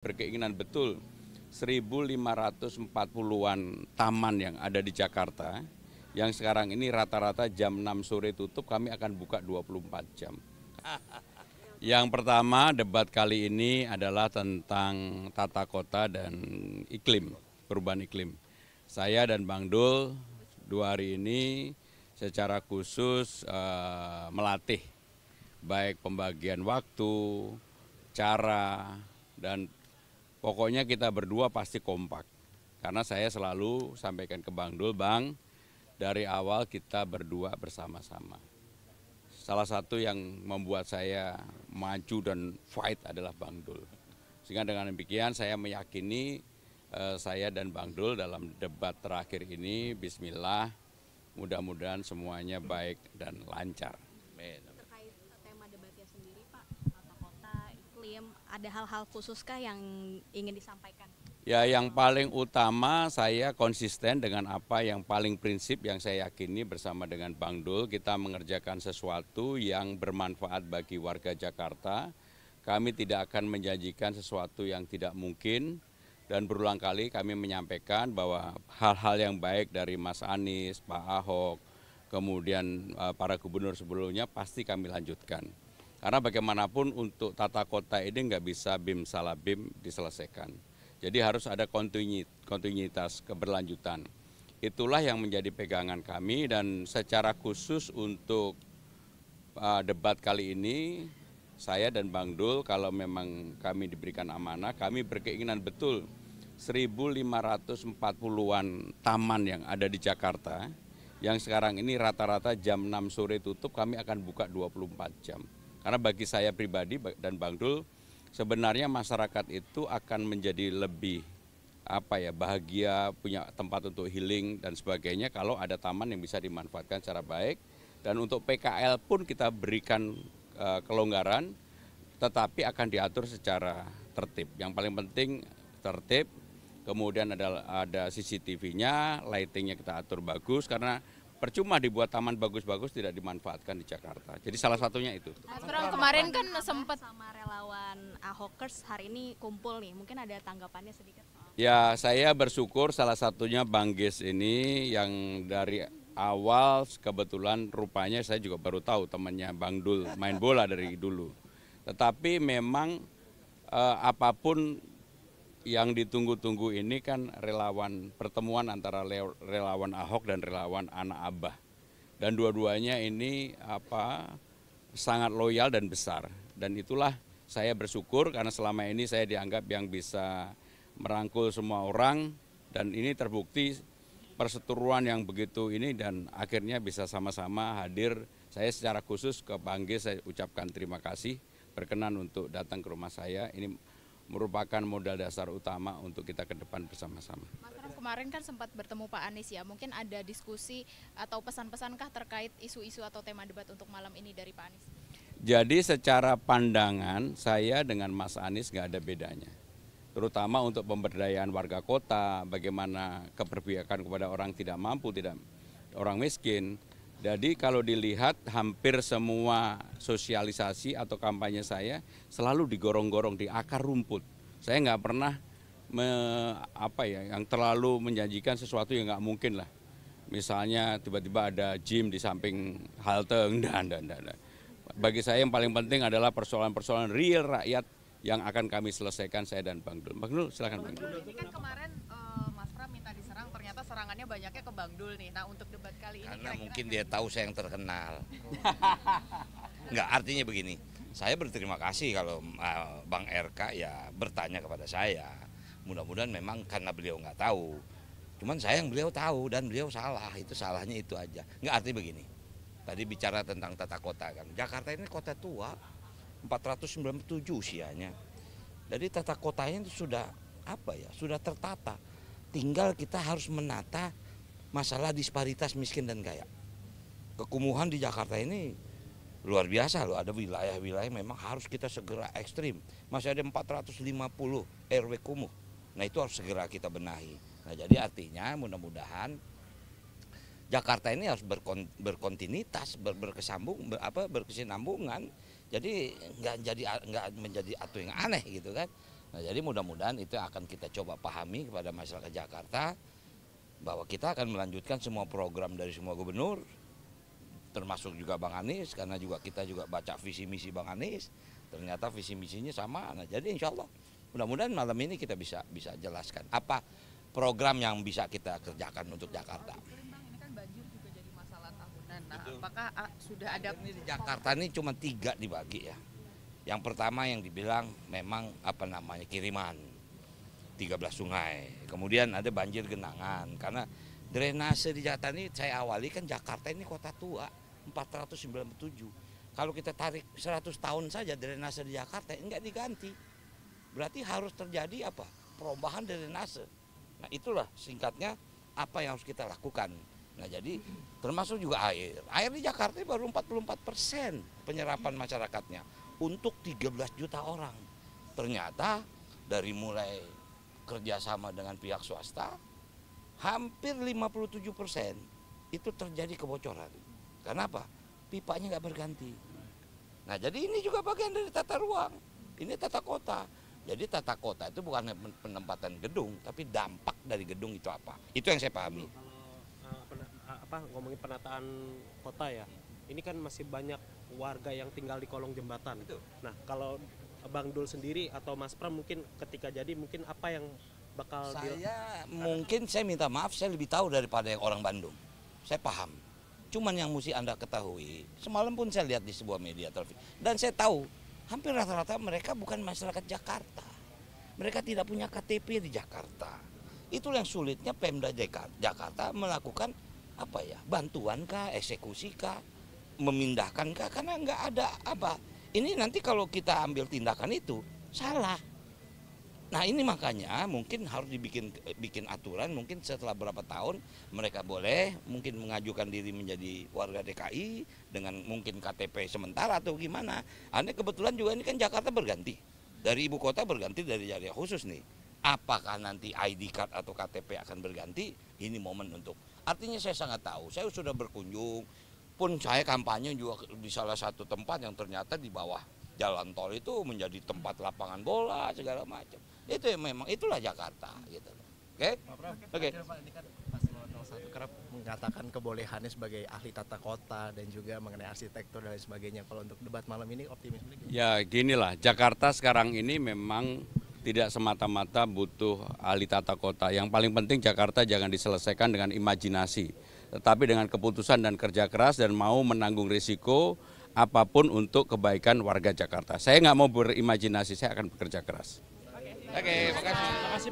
Berkeinginan betul 1.540-an taman yang ada di Jakarta, yang sekarang ini rata-rata jam 6 sore tutup, kami akan buka 24 jam. Yang pertama, debat kali ini adalah tentang tata kota dan iklim, perubahan iklim. Saya dan Bang Dul 2 hari ini secara khusus melatih baik pembagian waktu, cara, dan pokoknya kita berdua pasti kompak. Karena saya selalu sampaikan ke Bang Dul, Bang, dari awal kita berdua bersama-sama. Salah satu yang membuat saya maju dan fight adalah Bang Dul. Sehingga dengan demikian saya meyakini saya dan Bang Dul dalam debat terakhir ini, bismillah, mudah-mudahan semuanya baik dan lancar. Terkait tema debatnya sendiri, Pak, tata kota, iklim, ada hal-hal khususkah yang ingin disampaikan? Ya, yang paling utama saya konsisten dengan apa yang paling prinsip yang saya yakini bersama dengan Bang Dul. Kita mengerjakan sesuatu yang bermanfaat bagi warga Jakarta. Kami tidak akan menjanjikan sesuatu yang tidak mungkin. Dan berulang kali kami menyampaikan bahwa hal-hal yang baik dari Mas Anies, Pak Ahok, kemudian para gubernur sebelumnya pasti kami lanjutkan. Karena bagaimanapun untuk tata kota ini nggak bisa bim salah bim diselesaikan. Jadi harus ada kontinuitas keberlanjutan. Itulah yang menjadi pegangan kami, dan secara khusus untuk debat kali ini, saya dan Bang Dul kalau memang kami diberikan amanah, kami berkeinginan betul 1.540-an taman yang ada di Jakarta, yang sekarang ini rata-rata jam 6 sore tutup, kami akan buka 24 jam. Karena bagi saya pribadi dan Bang Dul, sebenarnya masyarakat itu akan menjadi lebih bahagia, punya tempat untuk healing dan sebagainya kalau ada taman yang bisa dimanfaatkan secara baik. Dan untuk PKL pun kita berikan kelonggaran, tetapi akan diatur secara tertib. Yang paling penting tertib, kemudian ada CCTV-nya, lighting-nya kita atur bagus, karena percuma dibuat taman bagus-bagus tidak dimanfaatkan di Jakarta. Jadi salah satunya itu. Mas Bram, kemarin kan sempat sama relawan Ahokers hari ini kumpul nih, mungkin ada tanggapannya sedikit? Ya, saya bersyukur salah satunya Bang Ges ini yang dari awal kebetulan rupanya saya juga baru tahu temannya Bang Dul main bola dari dulu. Tetapi memang apapun yang ditunggu-tunggu ini kan relawan, pertemuan antara relawan Ahok dan relawan anak Abah. Dan dua-duanya ini sangat loyal dan besar. Dan itulah saya bersyukur karena selama ini saya dianggap yang bisa merangkul semua orang, dan ini terbukti perseteruan yang begitu ini, dan akhirnya bisa sama-sama hadir. Saya secara khusus ke Bang G saya ucapkan terima kasih berkenan untuk datang ke rumah saya. Ini merupakan modal dasar utama untuk kita ke depan bersama-sama. Mas Ram, kemarin kan sempat bertemu Pak Anies ya, mungkin ada diskusi atau pesan-pesankah terkait isu-isu atau tema debat untuk malam ini dari Pak Anies? Jadi secara pandangan saya dengan Mas Anies nggak ada bedanya. Terutama untuk pemberdayaan warga kota, bagaimana keberpihakan kepada orang tidak mampu, orang miskin. Jadi kalau dilihat hampir semua sosialisasi atau kampanye saya selalu digorong-gorong di akar rumput. Saya nggak pernah yang terlalu menjanjikan sesuatu yang nggak mungkin lah. Misalnya tiba-tiba ada gym di samping halte, dan. Bagi saya yang paling penting adalah persoalan-persoalan real rakyat yang akan kami selesaikan, saya dan Bang Dul. Bang Dul, silakan Bang Dul. Ini kan kemarin Mas Pram minta diserang, ternyata serangannya banyaknya ke Bang Dul nih. Nah, untuk debat kali ini karena mungkin dia tahu saya yang terkenal. Enggak, artinya begini, saya berterima kasih kalau Bang RK ya bertanya kepada saya. Mudah-mudahan memang karena beliau nggak tahu. Cuman sayang beliau tahu dan beliau salah, itu salahnya itu aja. Enggak, artinya begini, tadi bicara tentang tata kota kan. Jakarta ini kota tua, 497 usianya. Jadi tata kotanya itu sudah sudah tertata. Tinggal kita harus menata masalah disparitas miskin dan kaya. Kekumuhan di Jakarta ini luar biasa loh. Ada wilayah-wilayah memang harus kita segera ekstrim. Masih ada 450 RW kumuh. Nah, itu harus segera kita benahi. Nah, jadi artinya mudah-mudahan Jakarta ini harus berkontinuitas, berkesinambungan. Jadi nggak menjadi atu yang aneh gitu kan. Nah, jadi mudah-mudahan itu akan kita coba pahami kepada masyarakat Jakarta bahwa kita akan melanjutkan semua program dari semua gubernur, termasuk juga Bang Anies, karena juga kita juga baca visi misi Bang Anies, ternyata visi misinya sama. Nah, jadi insya Allah mudah-mudahan malam ini kita bisa jelaskan apa program yang bisa kita kerjakan untuk Jakarta. Bang, ini kan banjir juga jadi masalah tahunan. Nah, apakah sudah ada Ini di Jakarta ini cuma 3 dibagi ya. Yang pertama yang dibilang memang kiriman 13 sungai. Kemudian ada banjir genangan karena drainase di Jakarta ini saya awali kan Jakarta ini kota tua 497. Kalau kita tarik 100 tahun saja drainase di Jakarta enggak diganti. Berarti harus terjadi apa? Perubahan drainase. Nah, itulah singkatnya apa yang harus kita lakukan. Nah, jadi termasuk juga air. Air di Jakarta baru 44% penyerapan masyarakatnya untuk 13 juta orang. Ternyata dari mulai kerjasama dengan pihak swasta, hampir 57% itu terjadi kebocoran. Kenapa? Pipanya nggak berganti. Nah, jadi ini juga bagian dari tata ruang. Ini tata kota. Jadi tata kota itu bukan penempatan gedung, tapi dampak dari gedung itu apa? Itu yang saya pahami. Kalau ngomongin penataan kota ya, ini kan masih banyak warga yang tinggal di kolong jembatan. Nah, kalau Bang Dul sendiri atau Mas Pram mungkin ketika jadi mungkin apa yang bakal Saya minta maaf, saya lebih tahu daripada yang orang Bandung. Saya paham. Cuman yang mesti Anda ketahui, semalam pun saya lihat di sebuah media televisi dan saya tahu hampir rata-rata mereka bukan masyarakat Jakarta. Mereka tidak punya KTP di Jakarta. Itulah yang sulitnya Pemda Jakarta melakukan bantuan kah, eksekusi kah, memindahkan kah, karena nggak ada apa. Ini nanti kalau kita ambil tindakan itu salah. Nah, ini makanya mungkin harus bikin aturan, mungkin setelah berapa tahun mereka boleh mungkin mengajukan diri menjadi warga DKI dengan mungkin KTP sementara atau gimana. Anda kebetulan juga ini kan Jakarta berganti. Dari ibu kota berganti dari daerah khusus nih. Apakah nanti ID card atau KTP akan berganti? Ini momen untuk. Artinya saya sangat tahu, saya sudah berkunjung, pun saya kampanye juga di salah satu tempat yang ternyata di bawah jalan tol itu menjadi tempat lapangan bola segala macam. Itu memang itulah Jakarta gitu. Oke? Oke. Ini kan Paslon 01 kerap mengatakan kebolehannya sebagai ahli tata kota dan juga mengenai arsitektur dan lain sebagainya. Kalau untuk debat malam ini optimisme gimana? Ya ginilah, Jakarta sekarang ini memang tidak semata-mata butuh ahli tata kota. Yang paling penting Jakarta jangan diselesaikan dengan imajinasi, tetapi dengan keputusan dan kerja keras dan mau menanggung risiko apapun untuk kebaikan warga Jakarta. Saya nggak mau berimajinasi, saya akan bekerja keras. Oke, makasih.